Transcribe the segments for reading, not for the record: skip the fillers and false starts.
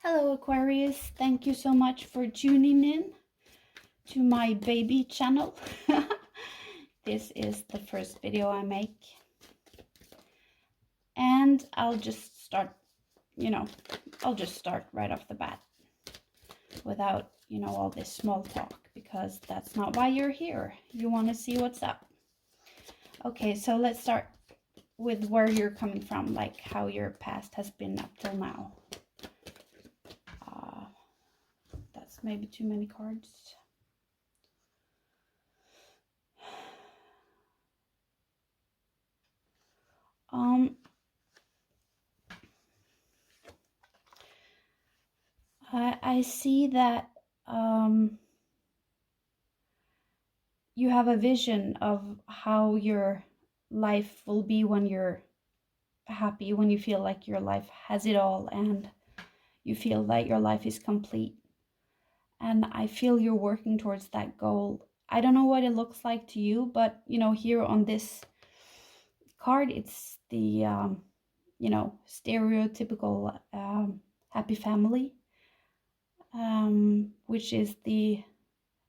Hello Aquarius, thank you so much for tuning in to my baby channel. This is the first video I make. And I'll just start, I'll just start right off the bat without, all this small talk, because that's not why you're here. You want to see what's up. Okay, so let's start with where you're coming from, like how your past has been up till now. That's maybe too many cards. I see that you have a vision of how your life will be when you're happy, when you feel like your life has it all and you feel that your life is complete. And I feel you're working towards that goal. I don't know what it looks like to you, but here on this card, it's the stereotypical happy family, which is the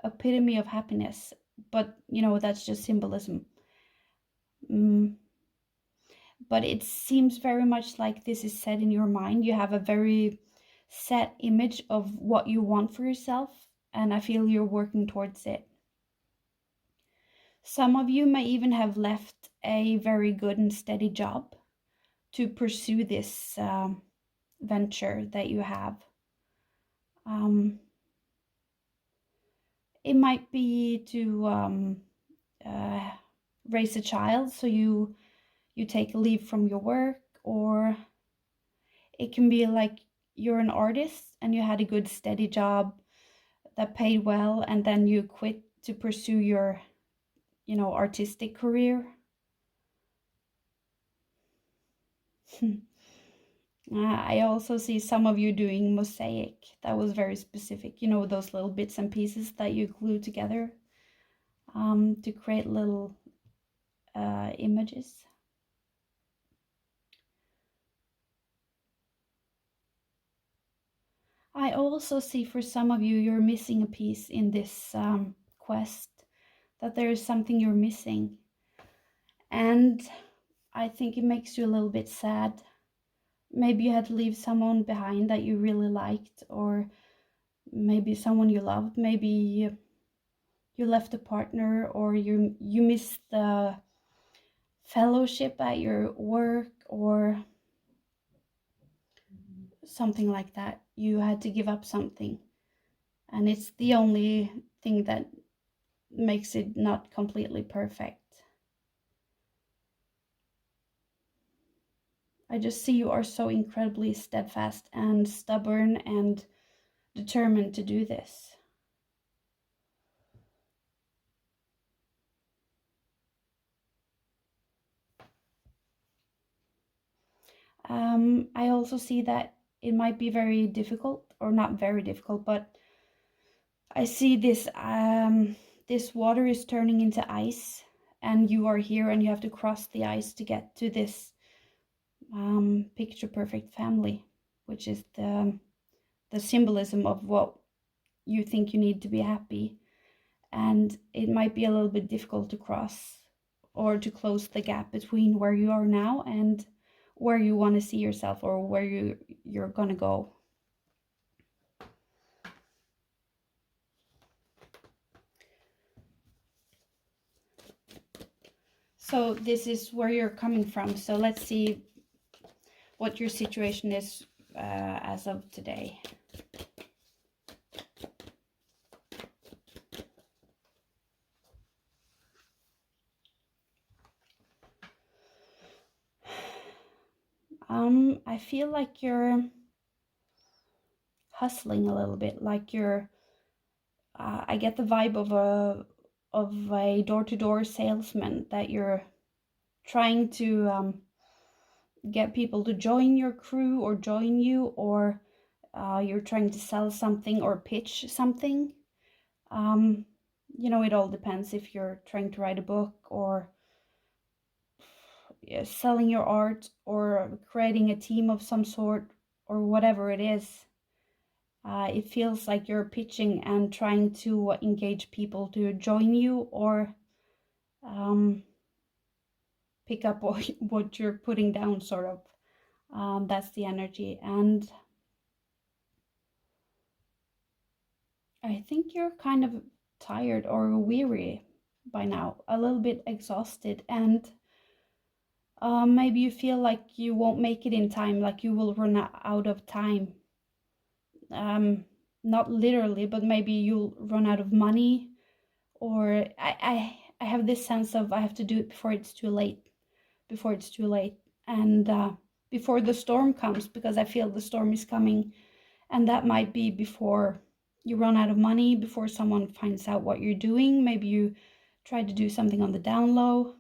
epitome of happiness, but that's just symbolism. But it seems very much like this is set in your mind. You have a very set image of what you want for yourself, and I feel you're working towards it. Some of you may even have left a very good and steady job to pursue this venture that you have. It might be to raise a child, so you take a leave from your work, or it can be like you're an artist and you had a good steady job that paid well, and then you quit to pursue your artistic career. I also see some of you doing mosaic. That was very specific, those little bits and pieces that you glue together to create little images. I also see for some of you, you're missing a piece in this quest, that there is something you're missing. And I think it makes you a little bit sad. Maybe you had to leave someone behind that you really liked, or maybe someone you loved. Maybe you left a partner, or you missed the fellowship at your work, or something like that. You had to give up something, and it's the only thing that makes it not completely perfect. I just see you are so incredibly steadfast and stubborn and determined to do this. I also see that it might be very difficult, or not very difficult, but I see this this water is turning into ice, and you are here and you have to cross the ice to get to this picture perfect family, which is the symbolism of what you think you need to be happy. And it might be a little bit difficult to cross, or to close the gap between where you are now and where you want to see yourself, or where you're gonna go. So this is where you're coming from. So let's see what your situation is as of today. I feel like you're hustling a little bit, like you're I get the vibe of a door-to-door salesman, that you're trying to get people to join your crew or join you, or you're trying to sell something or pitch something. It all depends if you're trying to write a book, or selling your art, or creating a team of some sort, or whatever it is. It feels like you're pitching and trying to engage people to join you, or pick up what you're putting down, sort of. That's the energy. And I think you're kind of tired or weary by now, a little bit exhausted, and maybe you feel like you won't make it in time, like you will run out of time. Not literally, but maybe you'll run out of money, or I have this sense of I have to do it before it's too late, and before the storm comes, because I feel the storm is coming, and that might be before you run out of money, before someone finds out what you're doing. Maybe you try to do something on the down low.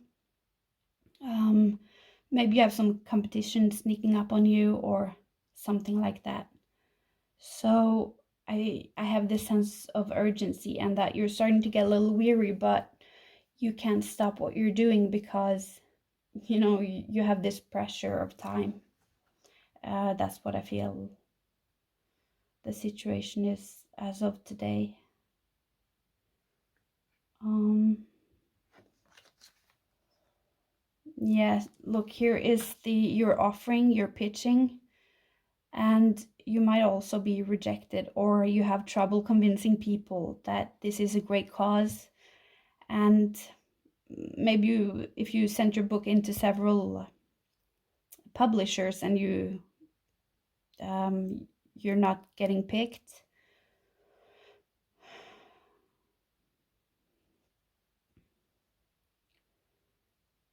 Maybe you have some competition sneaking up on you or something like that. So I have this sense of urgency, and that you're starting to get a little weary, but you can't stop what you're doing because you have this pressure of time. That's what I feel the situation is as of today. Yes, look, here is your offering, your pitching, and you might also be rejected, or you have trouble convincing people that this is a great cause. And maybe if you send your book into several publishers and you're not getting picked.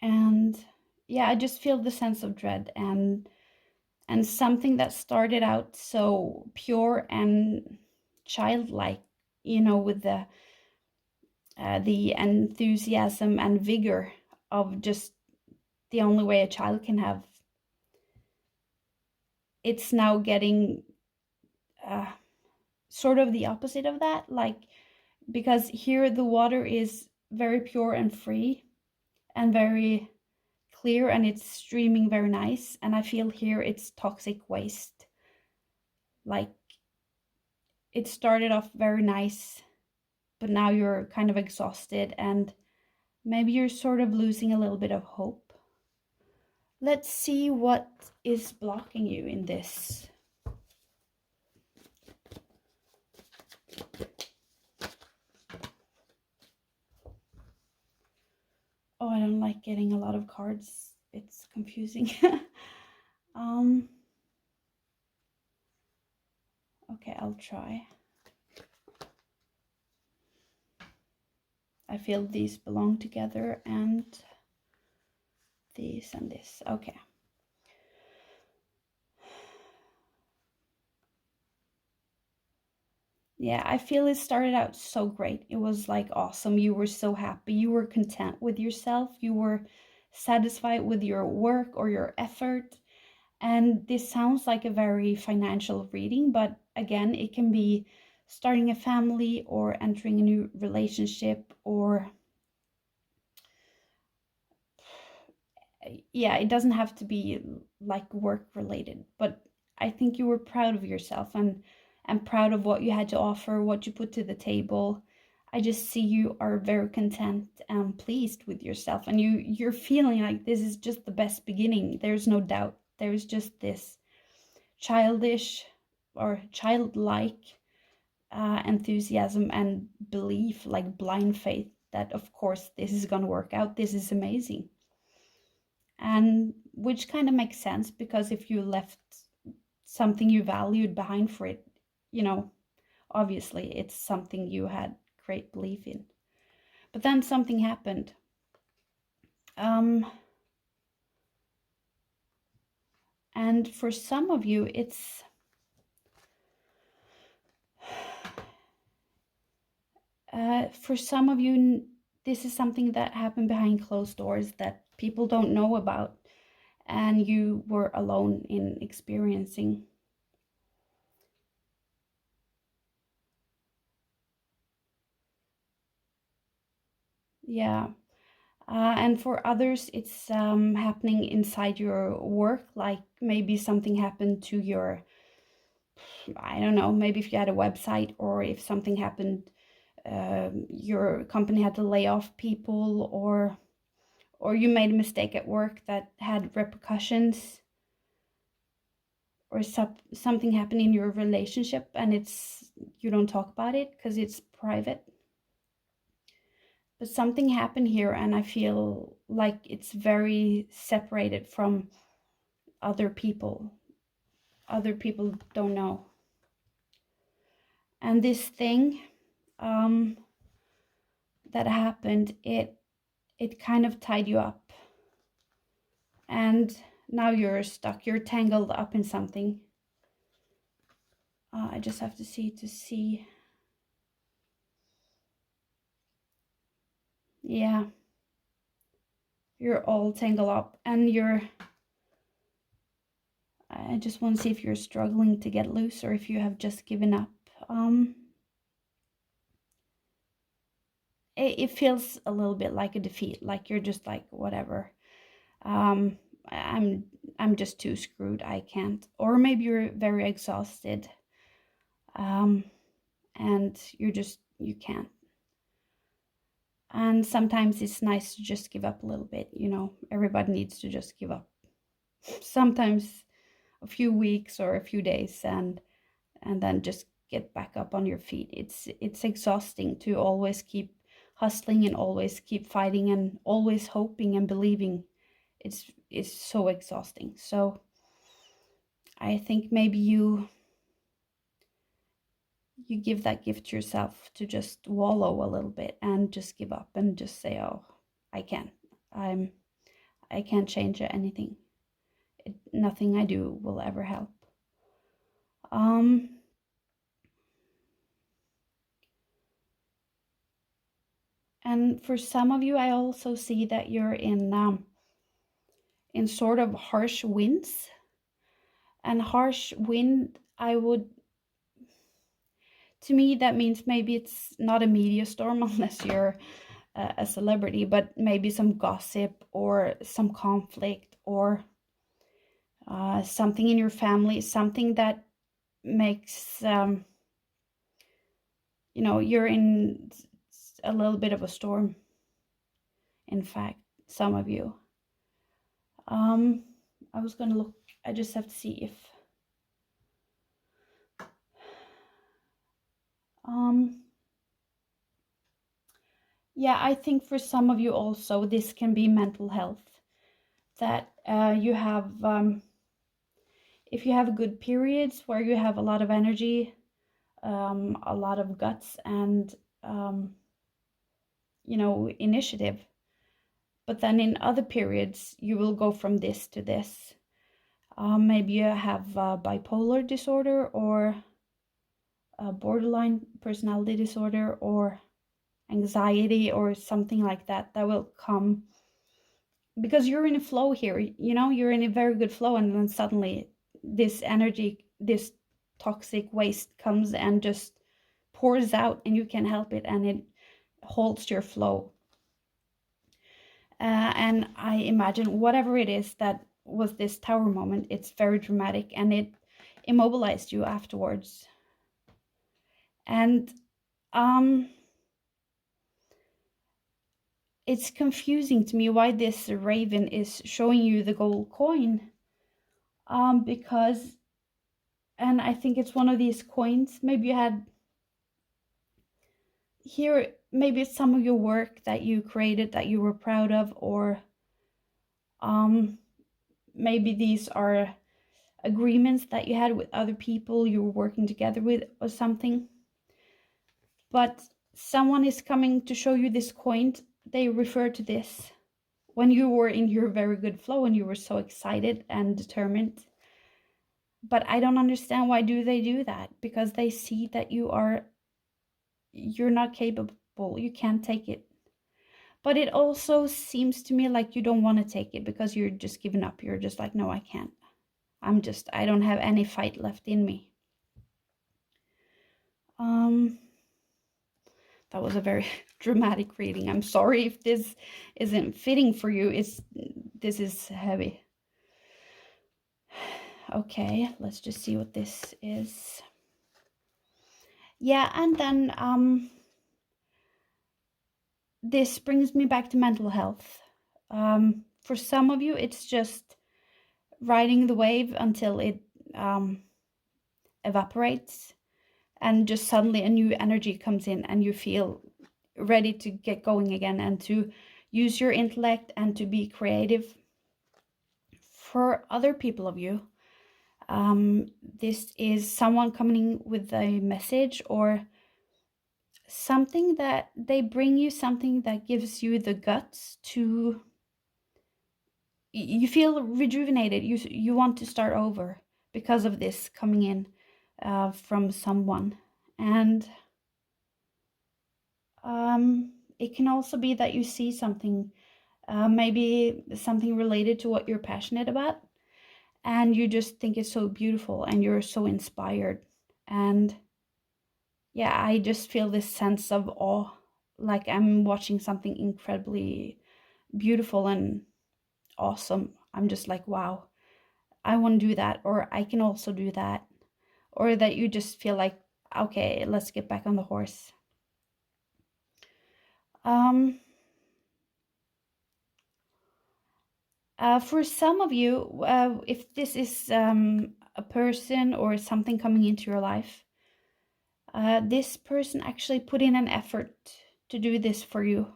And yeah, I just feel the sense of dread, and something that started out so pure and childlike, with the enthusiasm and vigor of just the only way a child can have. It's now getting sort of the opposite of that, like, because here the water is very pure and free and very clear, and it's streaming very nice, and I feel here it's toxic waste. Like, it started off very nice, but now you're kind of exhausted, and maybe you're sort of losing a little bit of hope. Let's see what is blocking you in this. Oh, I don't like getting a lot of cards. It's confusing. Okay, I'll try. I feel these belong together, and these and this. Okay. Yeah, I feel it started out so great. It was like awesome. You were so happy. You were content with yourself. You were satisfied with your work or your effort. And this sounds like a very financial reading, but again, it can be starting a family or entering a new relationship, or yeah, it doesn't have to be like work related, but I think you were proud of yourself, and proud of what you had to offer, what you put to the table. I just see you are very content and pleased with yourself, and you're feeling like this is just the best beginning. There's no doubt. There's just this childish or childlike enthusiasm and belief, like blind faith, that of course this is going to work out. This is amazing. And which kind of makes sense, because if you left something you valued behind for it, obviously it's something you had great belief in. But then something happened. And for some of you, it's this is something that happened behind closed doors that people don't know about, and you were alone in experiencing. Yeah. And for others, it's happening inside your work, like maybe something happened to your I don't know, maybe if you had a website, or if something happened, your company had to lay off people, or you made a mistake at work that had repercussions, or something happened in your relationship and you don't talk about it because it's private. But something happened here, and I feel like it's very separated from other people. Other people don't know. And this thing that happened, it kind of tied you up. And now you're stuck. You're tangled up in something. I just have to see. Yeah. You're all tangled up, and I just want to see if you're struggling to get loose, or if you have just given up. It feels a little bit like a defeat, like you're just like, whatever. I'm just too screwed. I can't. Or maybe you're very exhausted. And you can't. And sometimes it's nice to just give up a little bit, you know. Everybody needs to just give up. Sometimes a few weeks or a few days, and then just get back up on your feet. It's exhausting to always keep hustling and always keep fighting and always hoping and believing. It's so exhausting. So I think maybe you give that gift to yourself, to just wallow a little bit and just give up and just say, oh, I can't change anything. Nothing I do will ever help. And for some of you, I also see that you're in sort of harsh winds. And harsh wind, to me, that means maybe it's not a media storm unless you're a celebrity, but maybe some gossip or some conflict, or something in your family, something that makes, you're in a little bit of a storm. In fact, some of you. I was gonna look, I just have to see if yeah, I think for some of you also this can be mental health, that you have, if you have good periods where you have a lot of energy, a lot of guts, and initiative, but then in other periods you will go from this to this. Maybe you have bipolar disorder, or borderline personality disorder, or anxiety, or something like that will come because you're in a flow here. You're in a very good flow, and then suddenly this energy, this toxic waste comes and just pours out, and you can't help it, and it halts your flow. And I imagine whatever it is that was this tower moment, it's very dramatic, and it immobilized you afterwards. And it's confusing to me why this raven is showing you the gold coin, because, and I think it's one of these coins, maybe you had here, maybe it's some of your work that you created that you were proud of, or maybe these are agreements that you had with other people you were working together with, or something. But someone is coming to show you this coin. They refer to this when you were in your very good flow and you were so excited and determined. But I don't understand, why do they do that? Because they see that you're not capable, you can't take it. But it also seems to me like you don't want to take it because you're just giving up. You're just like, no, I can't. I don't have any fight left in me. That was a very dramatic reading. I'm sorry if this isn't fitting for you. This is heavy. Okay, let's just see what this is. Yeah, and then this brings me back to mental health. For some of you, it's just riding the wave until it evaporates, and just suddenly a new energy comes in and you feel ready to get going again and to use your intellect and to be creative. For other people of you, this is someone coming with a message or something that they bring you, something that gives you the guts to, you feel rejuvenated, you want to start over because of this coming in from someone. And it can also be that you see something, maybe something related to what you're passionate about, and you just think it's so beautiful and you're so inspired. And yeah, I just feel this sense of awe, like I'm watching something incredibly beautiful and awesome. I'm just like, wow, I want to do that, or I can also do that. Or that you just feel like, okay, let's get back on the horse. For some of you, if this is a person or something coming into your life, this person actually put in an effort to do this for you.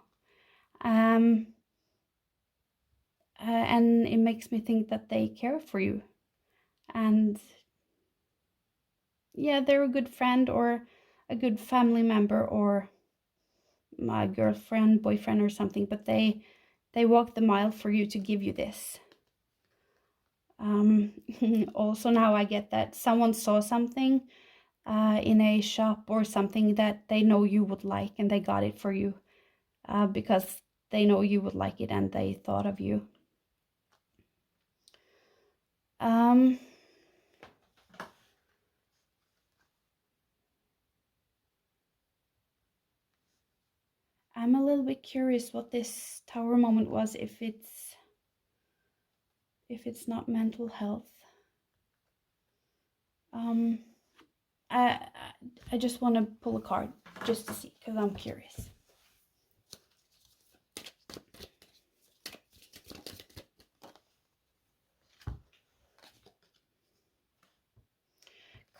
And it makes me think that they care for you. And yeah, they're a good friend or a good family member or my girlfriend, boyfriend or something, but they walk the mile for you to give you this. Also now I get that someone saw something in a shop or something that they know you would like, and they got it for you because they know you would like it and they thought of you. I'm a little bit curious what this tower moment was, if it's not mental health. I just want to pull a card just to see, because I'm curious.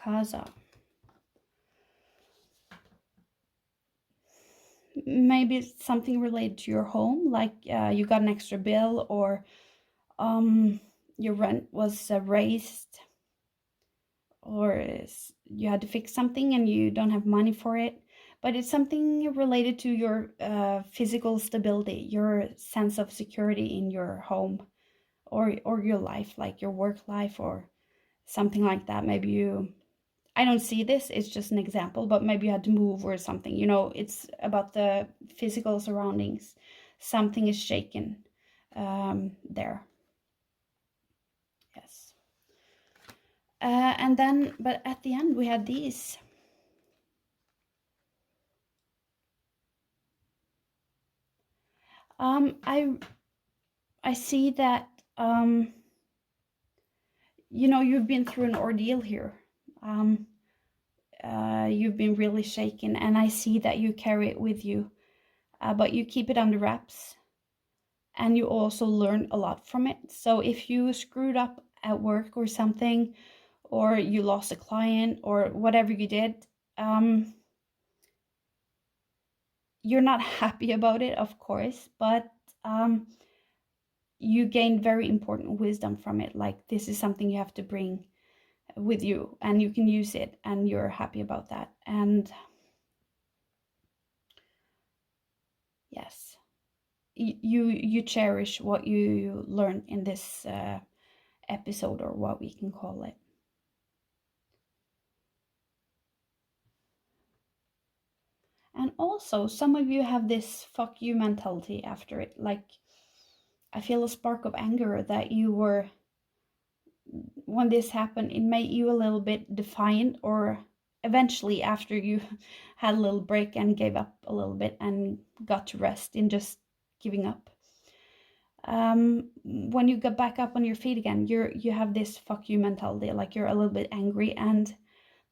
Kaza. Maybe it's something related to your home, like you got an extra bill, or your rent was raised, or you had to fix something and you don't have money for it. But it's something related to your physical stability, your sense of security in your home, or your life, like your work life or something like that. Maybe you, I don't see this, it's just an example, but maybe you had to move or something, you know, it's about the physical surroundings. Something is shaken there. Yes. And then, but at the end we had these. I see that, you know, you've been through an ordeal here. You've been really shaken, and I see that you carry it with you, but you keep it under wraps, and you also learn a lot from it. So if you screwed up at work or something, or you lost a client or whatever you did, you're not happy about it, of course, but you gained very important wisdom from it. Like, this is something you have to bring with you, and you can use it, and you're happy about that. And yes, you cherish what you learned in this episode, or what we can call it. And also, some of you have this fuck you mentality after it. Like, I feel a spark of anger that you were, when this happened, it made you a little bit defiant, or eventually after you had a little break and gave up a little bit and got to rest in just giving up. when you get back up on your feet again, you have this fuck you mentality, like you're a little bit angry, and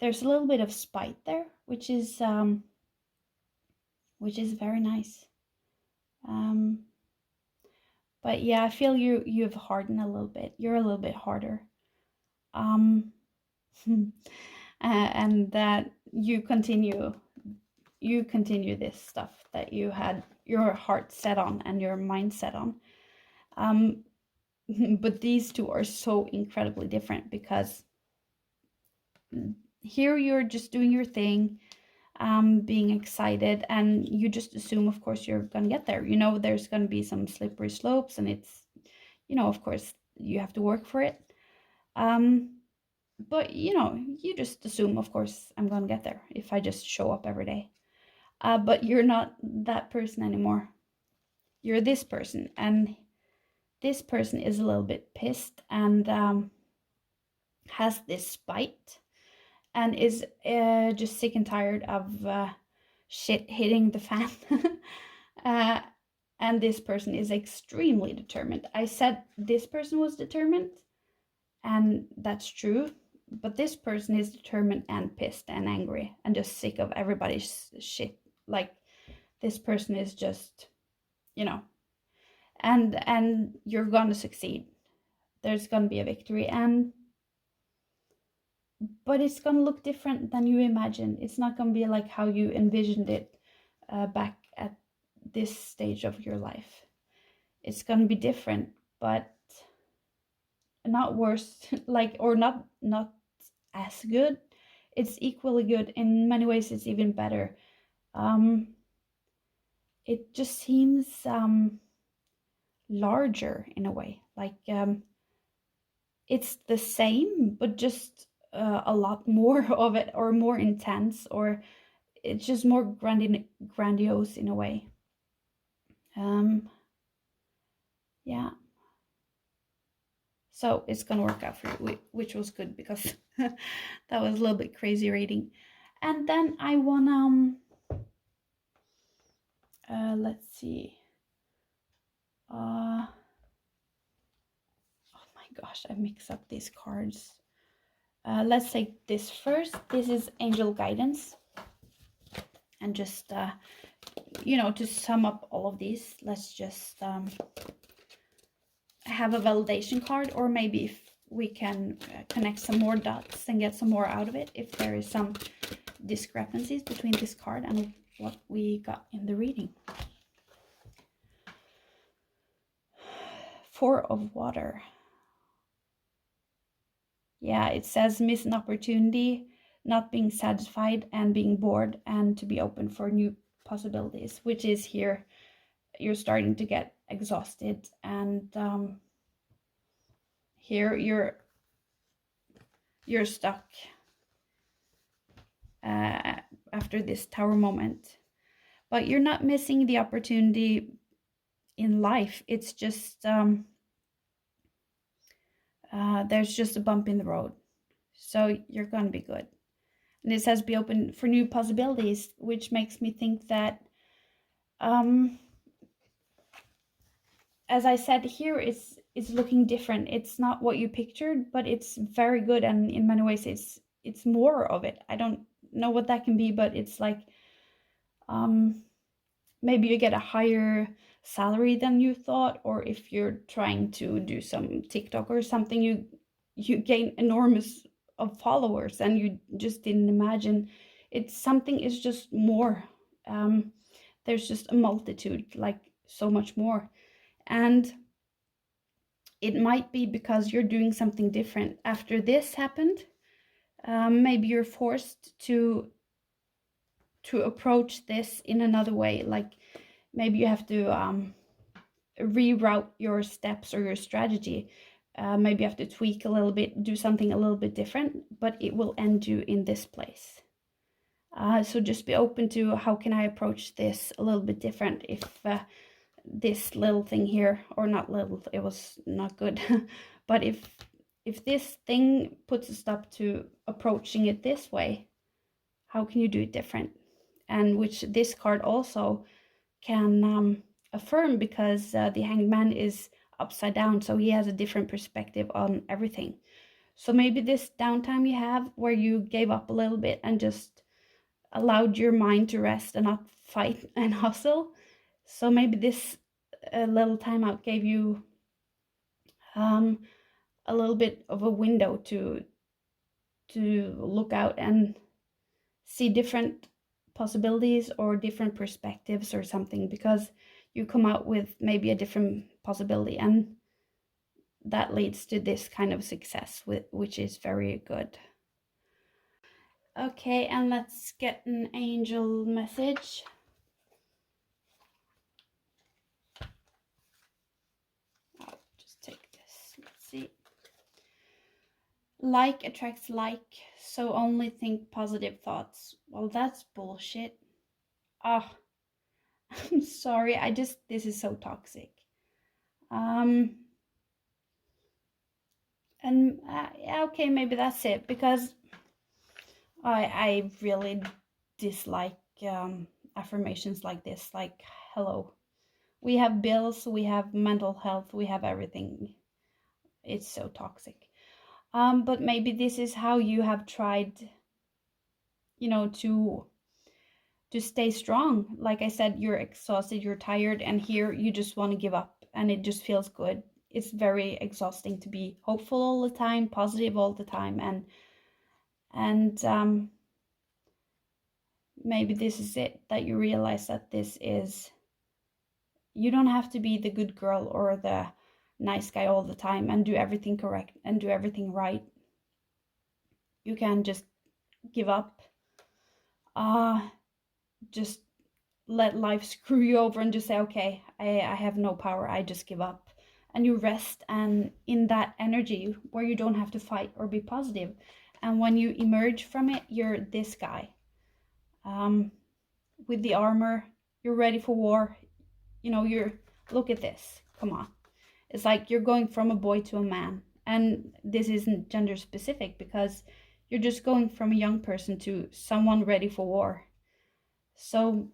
there's a little bit of spite there, which is very nice. But yeah, I feel you've hardened a little bit. You're a little bit harder. And that you continue this stuff that you had your heart set on and your mind set on. But these two are so incredibly different, because here you're just doing your thing, being excited, and you just assume, of course, you're gonna get there. You know, there's gonna be some slippery slopes, and it's, you know, of course, you have to work for it. But you know, you just assume, of course, I'm gonna get there if I just show up every day. But you're not that person anymore. You're this person, and this person is a little bit pissed, and has this spite, and is just sick and tired of shit hitting the fan. And this person is extremely determined. I said this person was determined, and that's true, but this person is determined and pissed and angry and just sick of everybody's shit. Like, this person is just, you know, and you're gonna succeed. There's gonna be a victory, but it's gonna look different than you imagined. It's not gonna be like how you envisioned it back at this stage of your life. It's gonna be different, but not worse, like, or not as good. It's equally good. In many ways, it's even better. It just seems larger in a way, like it's the same, but just a lot more of it, or more intense, or it's just more grandiose in a way. Yeah, so it's gonna work out for you, which was good, because that was a little bit crazy reading. And then I wanna let's see. Oh my gosh, I mix up these cards. Let's take this first. This is angel guidance. And just, you know, to sum up all of these, let's just have a validation card, or maybe if we can connect some more dots and get some more out of it, if there is some discrepancies between this card and what we got in the reading. Four of Water. Yeah, it says miss an opportunity, not being satisfied, and being bored, and to be open for new possibilities, which is here. You're starting to get exhausted, and here you're stuck after this Tower moment. But you're not missing the opportunity in life. It's just there's just a bump in the road, so you're gonna be good. And it says be open for new possibilities, which makes me think that as I said, here it's looking different. It's not what you pictured, but it's very good, and in many ways it's more of it. I don't know what that can be, but it's like maybe you get a higher salary than you thought, or if you're trying to do some TikTok or something, you gain enormous of followers, and you just didn't imagine. It's something is just more. There's just a multitude, like so much more. And it might be because you're doing something different after this happened. Maybe you're forced to approach this in another way. Like, maybe you have to reroute your steps or your strategy. Maybe you have to tweak a little bit, do something a little bit different, but it will end you in this place. So just be open to, how can I approach this a little bit different if this little thing here, or not little, it was not good, but if this thing puts a stop to approaching it this way, how can you do it different? And which this card also can affirm, because the Hanged Man is upside down, so he has a different perspective on everything. So maybe this downtime you have where you gave up a little bit and just allowed your mind to rest and not fight and hustle. So maybe this little timeout gave you a little bit of a window to look out and see different possibilities or different perspectives or something, because you come out with maybe a different possibility, and that leads to this kind of success, which is very good. Okay, and let's get an angel message. I'll just take this. Let's see. Like attracts like, so only think positive thoughts. Well, that's bullshit. Ah, I'm sorry. This is so toxic. And yeah, okay, maybe that's it, because I really dislike affirmations like this. Like, hello, we have bills, we have mental health, we have everything. It's so toxic. But maybe this is how you have tried, to stay strong. Like I said, you're exhausted, you're tired, and here you just want to give up, and it just feels good. It's very exhausting to be hopeful all the time, positive all the time, and maybe this is it, that you realize that you don't have to be the good girl or the nice guy all the time and do everything correct and do everything right. You can just give up. Just let life screw you over and just say, okay, I have no power, I just give up. And you rest, and in that energy where you don't have to fight or be positive. And when you emerge from it, you're this guy. With the armor, you're ready for war. Look at this, come on. It's like you're going from a boy to a man. And this isn't gender specific, because you're just going from a young person to someone ready for war. So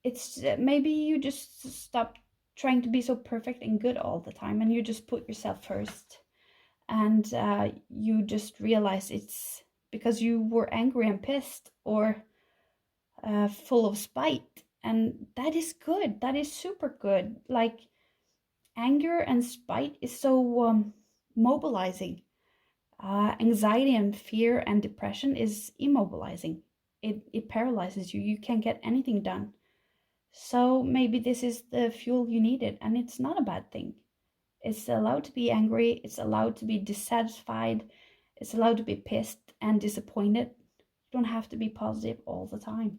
it's maybe you just stop trying to be so perfect and good all the time, and you just put yourself first. And you just realize it's because you were angry and pissed, or full of spite. And that is good. That is super good. Like, anger and spite is so mobilizing. Anxiety and fear and depression is immobilizing. It paralyzes you. You can't get anything done. So maybe this is the fuel you needed, and it's not a bad thing. It's allowed to be angry. It's allowed to be dissatisfied. It's allowed to be pissed and disappointed. You don't have to be positive all the time.